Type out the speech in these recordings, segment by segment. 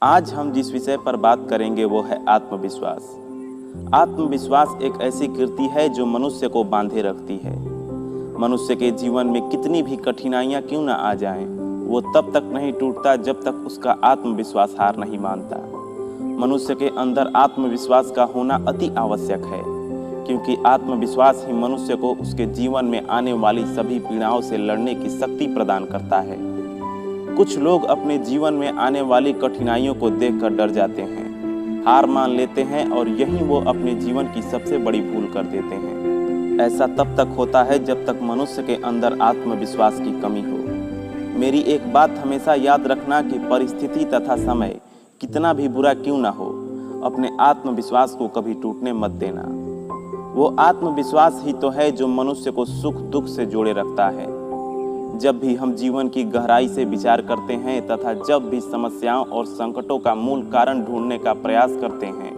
आज हम जिस विषय पर बात करेंगे वो है आत्मविश्वास। आत्मविश्वास एक ऐसी कीर्ति है जो मनुष्य को बांधे रखती है। मनुष्य के जीवन में कितनी भी कठिनाइयां क्यों ना आ जाएं, वो तब तक नहीं टूटता जब तक उसका आत्मविश्वास हार नहीं मानता। मनुष्य के अंदर आत्मविश्वास का होना अति आवश्यक है, क्योंकि आत्मविश्वास ही मनुष्य को उसके जीवन में आने वाली सभी पीड़ाओं से लड़ने की शक्ति प्रदान करता है। कुछ लोग अपने जीवन में आने वाली कठिनाइयों को देखकर डर जाते हैं, हार मान लेते हैं और यही वो अपने जीवन की सबसे बड़ी भूल कर देते हैं। ऐसा तब तक होता है जब तक मनुष्य के अंदर आत्मविश्वास की कमी हो। मेरी एक बात हमेशा याद रखना कि परिस्थिति तथा समय कितना भी बुरा क्यों ना हो, अपने आत्मविश्वास को कभी टूटने मत देना। वो आत्मविश्वास ही तो है जो मनुष्य को सुख दुख से जोड़े रखता है। जब भी हम जीवन की गहराई से विचार करते हैं तथा जब भी समस्याओं और संकटों का मूल कारण ढूंढने का प्रयास करते हैं,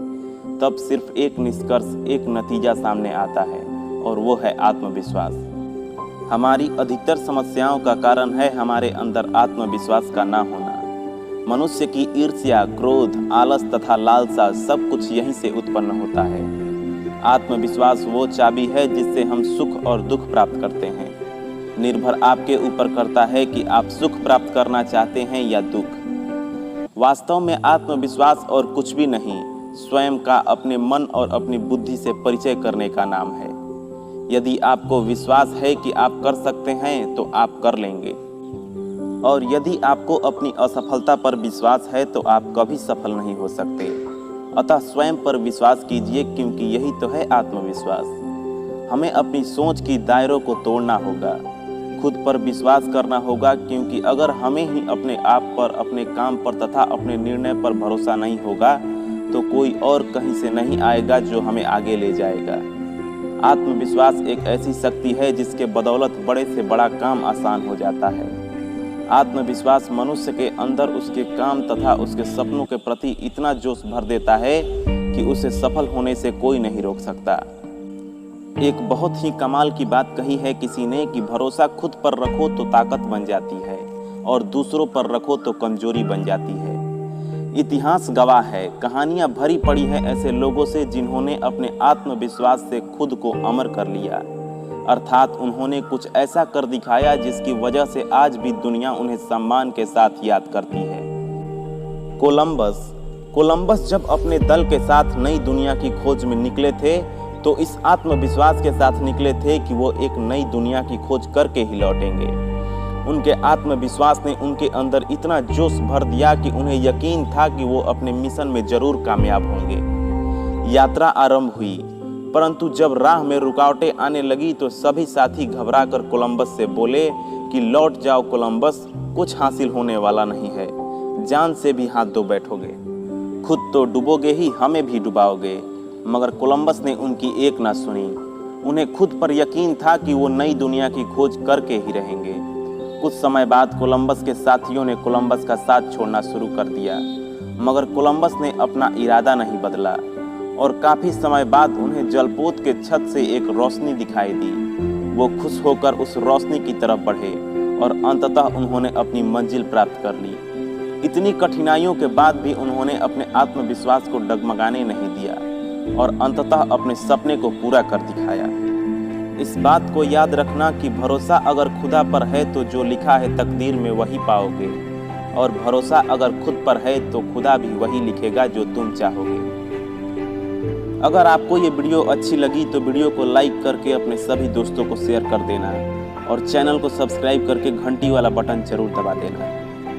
तब सिर्फ एक निष्कर्ष, एक नतीजा सामने आता है और वो है आत्मविश्वास। हमारी अधिकतर समस्याओं का कारण है हमारे अंदर आत्मविश्वास का ना होना। मनुष्य की ईर्ष्या, क्रोध, आलस तथा लालसा सब कुछ यहीं से उत्पन्न होता है। आत्मविश्वास वो चाबी है जिससे हम सुख और दुख प्राप्त करते हैं। निर्भर आपके ऊपर करता है कि आप सुख प्राप्त करना चाहते हैं या दुख। वास्तव में आत्मविश्वास और कुछ भी नहीं, स्वयं का अपने मन और अपनी बुद्धि से परिचय करने का नाम है। यदि आपको विश्वास है कि आप कर सकते हैं तो आप कर लेंगे, और यदि आपको अपनी असफलता पर विश्वास है तो आप कभी सफल नहीं हो सकते। अतः स्वयं पर विश्वास कीजिए, क्योंकि यही तो है आत्मविश्वास। हमें अपनी सोच की दायरों को तोड़ना होगा, खुद पर विश्वास करना होगा, क्योंकि अगर हमें ही अपने आप पर, अपने काम पर तथा अपने निर्णय पर भरोसा नहीं होगा तो कोई और कहीं से नहीं आएगा जो हमें आगे ले जाएगा। आत्मविश्वास एक ऐसी शक्ति है जिसके बदौलत बड़े से बड़ा काम आसान हो जाता है। आत्मविश्वास मनुष्य के अंदर उसके काम तथा उसके सपनों के प्रति इतना जोश भर देता है कि उसे सफल होने से कोई नहीं रोक सकता। एक बहुत ही कमाल की बात कही है किसी ने कि भरोसा खुद पर रखो तो ताकत बन जाती है और दूसरों पर रखो तो कमजोरी बन जाती है। इतिहास गवाह है, कहानियां भरी पड़ी है ऐसे लोगों से जिन्होंने अपने आत्मविश्वास से खुद को अमर कर लिया, अर्थात उन्होंने कुछ ऐसा कर दिखाया जिसकी वजह से आज भी दुनिया उन्हें सम्मान के साथ याद करती है। कोलंबस जब अपने दल के साथ नई दुनिया की खोज में निकले थे तो इस आत्मविश्वास के साथ निकले थे कि वो एक नई दुनिया की खोज करके ही लौटेंगे। उनके आत्मविश्वास ने उनके अंदर इतना जोश भर दिया कि उन्हें यकीन था कि वो अपने मिशन में जरूर कामयाब होंगे। यात्रा आरंभ हुई, परंतु जब राह में रुकावटें आने लगी तो सभी साथी घबराकर कोलंबस से बोले कि लौट जाओ कोलंबस, कुछ हासिल होने वाला नहीं है, जान से भी हाथ धो बैठोगे, खुद तो डूबोगे ही, हमें भी डुबाओगे। मगर कोलंबस ने उनकी एक ना सुनी। उन्हें खुद पर यकीन था कि वो नई दुनिया की खोज करके ही रहेंगे। कुछ समय बाद कोलंबस के साथियों ने कोलंबस का साथ छोड़ना शुरू कर दिया, मगर कोलंबस ने अपना इरादा नहीं बदला और काफी समय बाद उन्हें जलपोत के छत से एक रोशनी दिखाई दी। वो खुश होकर उस रोशनी की तरफ बढ़े और अंततः उन्होंने अपनी मंजिल प्राप्त कर ली। इतनी कठिनाइयों के बाद भी उन्होंने अपने आत्मविश्वास को डगमगाने नहीं दिया और अंततः अपने सपने को पूरा कर दिखाया। इस बात को याद रखना कि भरोसा अगर खुदा पर है तो जो लिखा है तकदीर में वही पाओगे, और भरोसा अगर खुद पर है तो खुदा भी वही लिखेगा जो तुम चाहोगे। अगर आपको ये वीडियो अच्छी लगी तो वीडियो को लाइक करके अपने सभी दोस्तों को शेयर कर देना और चैनल को सब्सक्राइब करके घंटी वाला बटन जरूर दबा देना।